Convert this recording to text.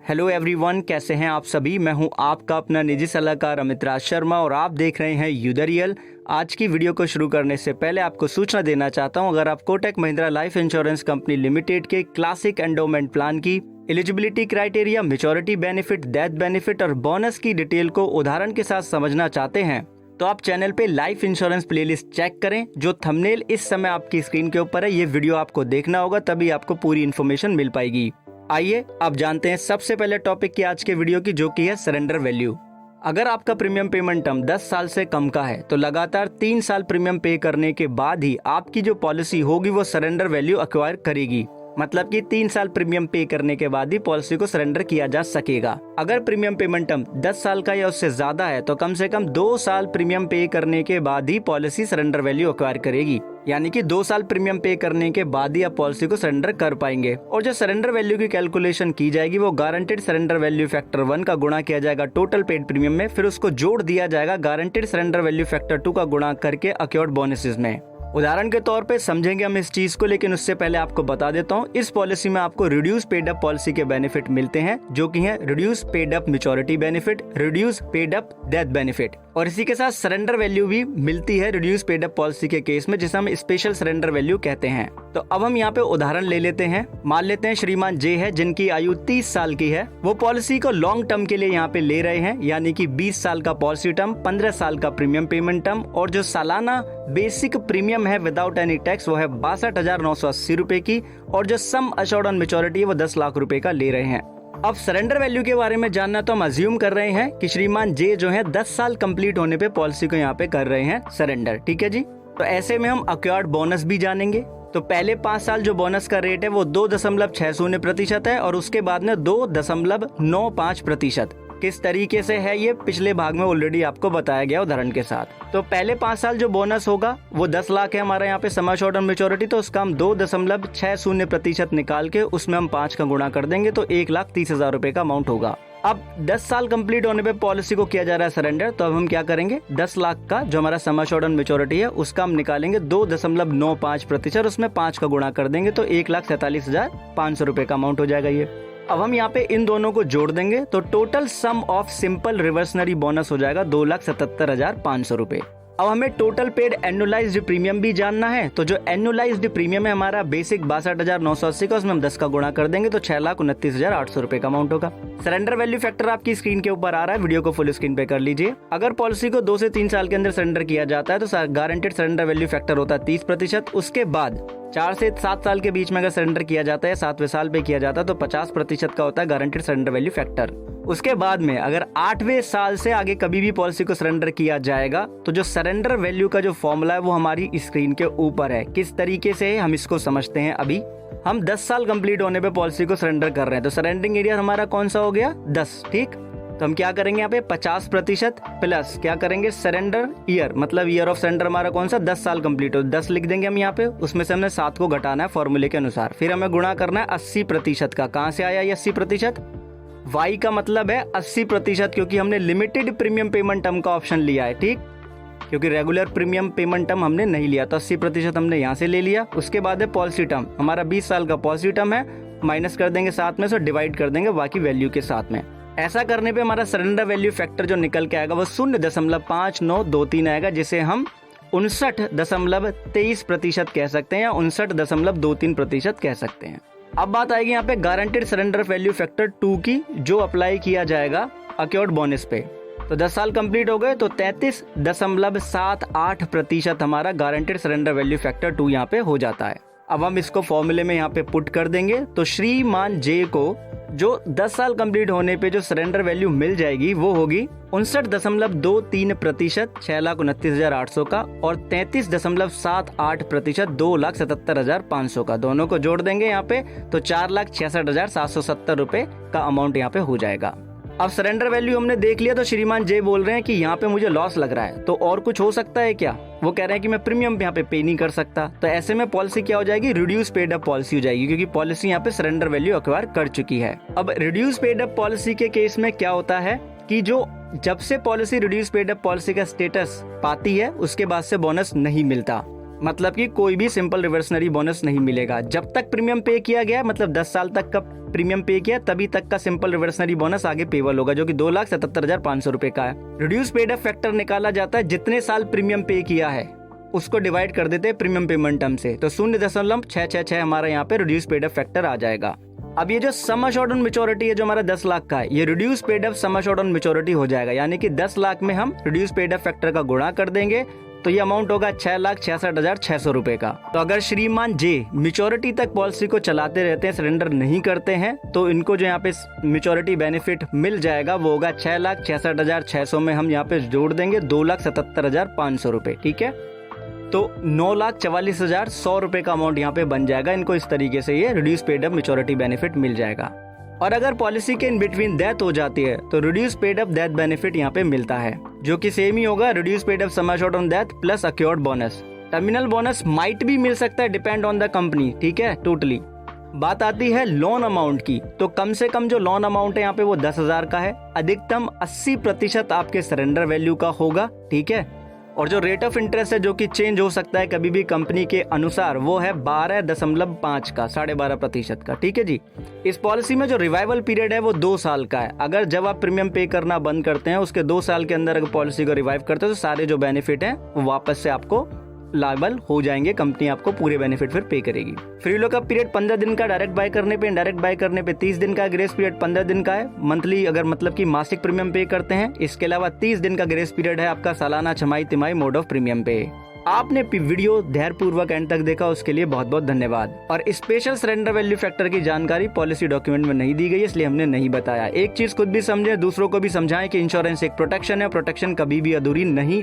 Hello everyone, कैसे हैं आप सभी। मैं हूं आपका अपना निजी सलाहकार अमित राज शर्मा और आप देख रहे हैं यू द रियल। आज की वीडियो को शुरू करने से पहले आपको सूचना देना चाहता हूं, अगर आप Kotak Mahindra life insurance company limited के क्लासिक एंडोमेंट प्लान की eligibility criteria, maturity benefit, death benefit और बोनस की डिटेल को उदाहरण के साथ समझना चाहते हैं तो आप चैनल पे लाइफ इंश्योरेंस प्लेलिस्ट चेक करें। जो थंबनेल इस समय आपकी स्क्रीन के ऊपर है, ये वीडियो आपको देखना होगा, तभी आपको पूरी इन्फॉर्मेशन मिल पाएगी। आइए अब जानते हैं सबसे पहले टॉपिक की आज के वीडियो की, जो कि है सरेंडर वैल्यू। अगर आपका प्रीमियम पेमेंट टर्म 10 साल से कम का है तो लगातार 3 साल प्रीमियम पे करने के बाद ही आपकी जो पॉलिसी होगी वो सरेंडर वैल्यू एक्वायर करेगी। मतलब कि 3 साल प्रीमियम पे करने के बाद ही पॉलिसी को सरेंडर किया जा सकेगा। अगर प्रीमियम पेमेंट टर्म 10 साल का या उससे ज्यादा है तो कम से कम 2 साल प्रीमियम पे करने के बाद ही पॉलिसी सरेंडर वैल्यू एक्वायर करेगी। यानी कि 2 साल प्रीमियम पे करने के बाद ही आप पॉलिसी को सरेंडर कर पाएंगे। और जो सरेंडर वैल्यू की कैलकुलेशन की जाएगी वो गारंटेड सरेंडर वैल्यू फैक्टर 1 का गुणा किया जाएगा टोटल पेड प्रीमियम में, फिर उसको जोड़ दिया जाएगा गारंटेड सरेंडर वैल्यू फैक्टर 2 का गुणा करके अक्योर्ड बोनसेस में। उदाहरण के तौर पे समझेंगे हम इस चीज को, लेकिन उससे पहले आपको बता देता हूँ, इस पॉलिसी में आपको रिड्यूस पेड अप पॉलिसी के बेनिफिट मिलते हैं, जो कि है reduce paid up maturity benefit, reduce paid up death benefit, और इसी के साथ सरेंडर वैल्यू भी मिलती है रिड्यूस पेड अप पॉलिसी के केस में, जिसे हम स्पेशल सरेंडर वैल्यू कहते हैं। तो अब हम यहाँ पे उदाहरण ले लेते हैं। मान लेते हैं श्रीमान जे है, जिनकी आयु 30 साल की है, वो पॉलिसी को लॉन्ग टर्म के लिए यहाँ पे ले रहे हैं, यानी कि 20 साल का पॉलिसी टर्म, 15 साल का प्रीमियम पेमेंट टर्म, और जो सालाना बेसिक प्रीमियम है विदाउट एनी टैक्स वो है 62,980 रुपए की, और जो सम अश्योर्ड ऑन मैच्योरिटी है वो 10 लाख रुपए का ले रहे हैं। अब सरेंडर वैल्यू के बारे में जानना तो हम अज्यूम कर रहे हैं कि श्रीमान जे जो है 10 साल कंप्लीट होने पे पॉलिसी को यहाँ पे कर रहे हैं सरेंडर। ठीक है जी। तो ऐसे में हम अक्वायर्ड बोनस भी जानेंगे। तो पहले 5 साल जो बोनस का रेट है वो 2.60% है और उसके बाद में 2.95%। किस तरीके से है ये पिछले भाग में ऑलरेडी आपको बताया गया उदाहरण के साथ। तो पहले 5 साल जो बोनस होगा वो 10 लाख है हमारा यहाँ पे सम अश्योर्ड ऑन मैच्योरिटी, तो उसका हम 2.60% निकाल के उसमें हम 5 का गुणा कर देंगे तो 1,30,000 रुपए का अमाउंट होगा। अब 10 साल कंप्लीट होने पे पॉलिसी को किया जा रहा है सरेंडर, तो अब हम क्या करेंगे, 10 लाख का जो हमारा सम अश्योर्ड ऑन मैच्योरिटी है उसका हम निकालेंगे 2.95%, उसमें 5 का गुणा कर देंगे तो 1,47,500 रुपए का अमाउंट हो जाएगा ये। अब हम यहाँ पे इन दोनों को जोड़ देंगे तो total sum of simple reversionary bonus हो जाएगा 2,77,500 रुपए। अब हमें टोटल पेड एनुअलाइज्ड प्रीमियम भी जानना है, तो जो एनुअलाइज्ड प्रीमियम है हमारा बेसिक 62,980 का, उसमें हम 10 का गुणा कर देंगे तो 6,29,800 रुपए का अमाउंट होगा। सरेंडर वैल्यू फैक्टर आपकी स्क्रीन के ऊपर आ रहा है, वीडियो को फुल स्क्रीन पे कर लीजिए। अगर पॉलिसी को 2 से 3 साल के अंदर सरेंडर किया जाता है तो गारंटेड सरेंडर वैल्यू फैक्टर होता है 30%। उसके बाद 4 से 7 साल के बीच में अगर सरेंडर किया जाता है, 7वें साल पे किया जाता है तो 50% का होता है गारंटेड सरेंडर वैल्यू फैक्टर। उसके बाद में अगर 8वें साल से आगे कभी भी पॉलिसी को सरेंडर किया जाएगा तो जो सरेंडर वैल्यू का जो फॉर्मूला है वो हमारी स्क्रीन के ऊपर है। किस तरीके से हम इसको समझते हैं। अभी हम 10 साल कंप्लीट होने पे पॉलिसी को सरेंडर कर रहे हैं, तो सरेंडरिंग एरिया हमारा कौन सा हो गया, 10। ठीक, तो हम क्या करेंगे यहाँ पे 50% प्लस क्या करेंगे सरेंडर ईयर, मतलब ईयर ऑफ सरेंडर हमारा कौन सा 10 साल कंप्लीट हो, 10 लिख देंगे हम यहाँ पे, उसमें से हमने 7 को घटाना है फॉर्मूले के अनुसार। फिर हमें गुणा करना है 80% का। कहाँ से आया ये 80%, वाई का मतलब है 80%, क्योंकि हमने लिमिटेड प्रीमियम पेमेंट टर्म का ऑप्शन लिया है। ठीक, क्योंकि रेगुलर प्रीमियम पेमेंट टर्म हमने नहीं लिया, तो 80% हमने यहाँ से ले लिया। उसके बाद है पॉलिसी टर्म, हमारा 20 साल का पॉलिसी टर्म है, माइनस कर देंगे साथ में से, डिवाइड कर देंगे बाकी वैल्यू के साथ में। ऐसा करने पे हमारा सरेंडर वैल्यू फैक्टर जो निकल के आएगा वो 0.5923 आएगा, जिसे हम 59.23% कह सकते हैं या 59.23% कह सकते हैं। अब बात आएगी यहाँ पे गारंटेड सरेंडर वैल्यू फैक्टर 2 की, जो अप्लाई किया जाएगा अक्योर्ड बोनस पे। तो 10 साल कंप्लीट हो गए तो 33.78% हमारा गारंटेड सरेंडर वैल्यू फैक्टर 2 यहाँ पे हो जाता है। अब हम इसको फॉर्मूले में यहाँ पे पुट कर देंगे तो श्रीमान जे को जो 10 साल कंप्लीट होने पे जो सरेंडर वैल्यू मिल जाएगी वो होगी 59.23%, 6,29,800 का, और 33.78%, 2,77,500 का। दोनों को जोड़ देंगे यहाँ पे तो 4,66,770 रुपए का अमाउंट यहाँ पे हो जाएगा। अब सरेंडर वैल्यू हमने देख लिया, तो श्रीमान जे बोल रहे हैं कि यहाँ पे मुझे लॉस लग रहा है, तो और कुछ हो सकता है क्या। वो कह रहे हैं कि मैं प्रीमियम यहाँ पे नहीं कर सकता, तो ऐसे में पॉलिसी क्या हो जाएगी, रिड्यूस पेड अप पॉलिसी हो जाएगी, क्योंकि पॉलिसी यहाँ पे सरेंडर वैल्यू एक्वायर कर चुकी है। अब रिड्यूस पेड अप पॉलिसी के केस में क्या होता है कि जो जब से policy reduce paid up policy का स्टेटस पाती है उसके बाद से बोनस नहीं मिलता। मतलब कि कोई भी सिंपल रिवर्सनरी बोनस नहीं मिलेगा जब तक प्रीमियम पे किया गया, मतलब 10 साल तक का प्रीमियम पे किया तभी तक का सिंपल रिवर्सनरी बोनस आगे पेबल होगा, जो कि 2,77,500 रुपए का है। रिड्यूस पेड अप फैक्टर निकाला जाता है जितने साल प्रीमियम पे किया है उसको डिवाइड कर देते हैं प्रीमियम पेमेंट टर्म से, तो 0.666 हमारा यहाँ पे रिड्यूस पेड अप फैक्टर आ जाएगा। अब ये जो सम अश्योर्ड ऑन मैच्योरिटी है जो हमारा 10 लाख का है, ये reduce paid up sum assured on maturity हो जाएगा, यानी कि 10 लाख में हम रिड्यूस पेड अप फैक्टर का गुणा कर देंगे तो ये अमाउंट होगा 6,66,600 रुपए का। तो अगर श्रीमान जे मैच्योरिटी तक पॉलिसी को चलाते रहते हैं, सरेंडर नहीं करते हैं, तो इनको जो यहाँ पे मैच्योरिटी बेनिफिट मिल जाएगा वो होगा 6,66,600 में हम यहाँ पे जोड़ देंगे 2,77,500 रुपए। ठीक है, तो 9,44,100 रुपए का अमाउंट यहाँ पे बन जाएगा। इनको इस तरीके से ये reduce paid up maturity benefit मिल जाएगा। और अगर पॉलिसी के इन बिटवीन डेथ हो जाती है तो reduce paid up death benefit यहाँ पे मिलता है, जो कि सेम ही होगा reduce paid up sum assured on death plus accrued bonus. Terminal bonus might भी मिल सकता है, डिपेंड ऑन द कंपनी। ठीक है, टोटली बात आती है लोन अमाउंट की, तो कम से कम जो लोन अमाउंट है यहाँ पे वो 10,000 का है, अधिकतम 80% आपके सरेंडर वैल्यू का होगा। ठीक है, और जो रेट ऑफ इंटरेस्ट है जो कि चेंज हो सकता है कभी भी कंपनी के अनुसार, वो है 12.5 का, 12.5% का। ठीक है जी, इस पॉलिसी में जो रिवाइवल पीरियड है वो 2 साल का है। अगर जब आप प्रीमियम पे करना बंद करते हैं उसके 2 साल के अंदर अगर पॉलिसी को रिवाइव करते हैं तो सारे जो बेनिफिट हैं वो वापस से आपको लायबल हो जाएंगे, कंपनी आपको पूरे बेनिफिट फिर पे करेगी। फ्री लॉकअप पीरियड 15 दिन का, डायरेक्ट बाय करने पे, इनडायरेक्ट बाय करने पे 30 दिन का, ग्रेस पीरियड 15 दिन का है मंथली, अगर मतलब कि मासिक प्रीमियम पे करते हैं। इसके अलावा 30 दिन का ग्रेस पीरियड है आपका सालाना, छमाही, तिमाही मोड ऑफ प्रीमियम पे। आपने वीडियो धैर्यपूर्वक एंड तक देखा उसके लिए बहुत बहुत धन्यवाद। और स्पेशल सरेंडर वैल्यू फैक्टर की जानकारी पॉलिसी डॉक्यूमेंट में नहीं दी गई, इसलिए हमने नहीं बताया। एक चीज खुद भी समझे, दूसरों को भी समझाएं कि इंश्योरेंस एक प्रोटेक्शन है, प्रोटेक्शन कभी भी अधूरी नहीं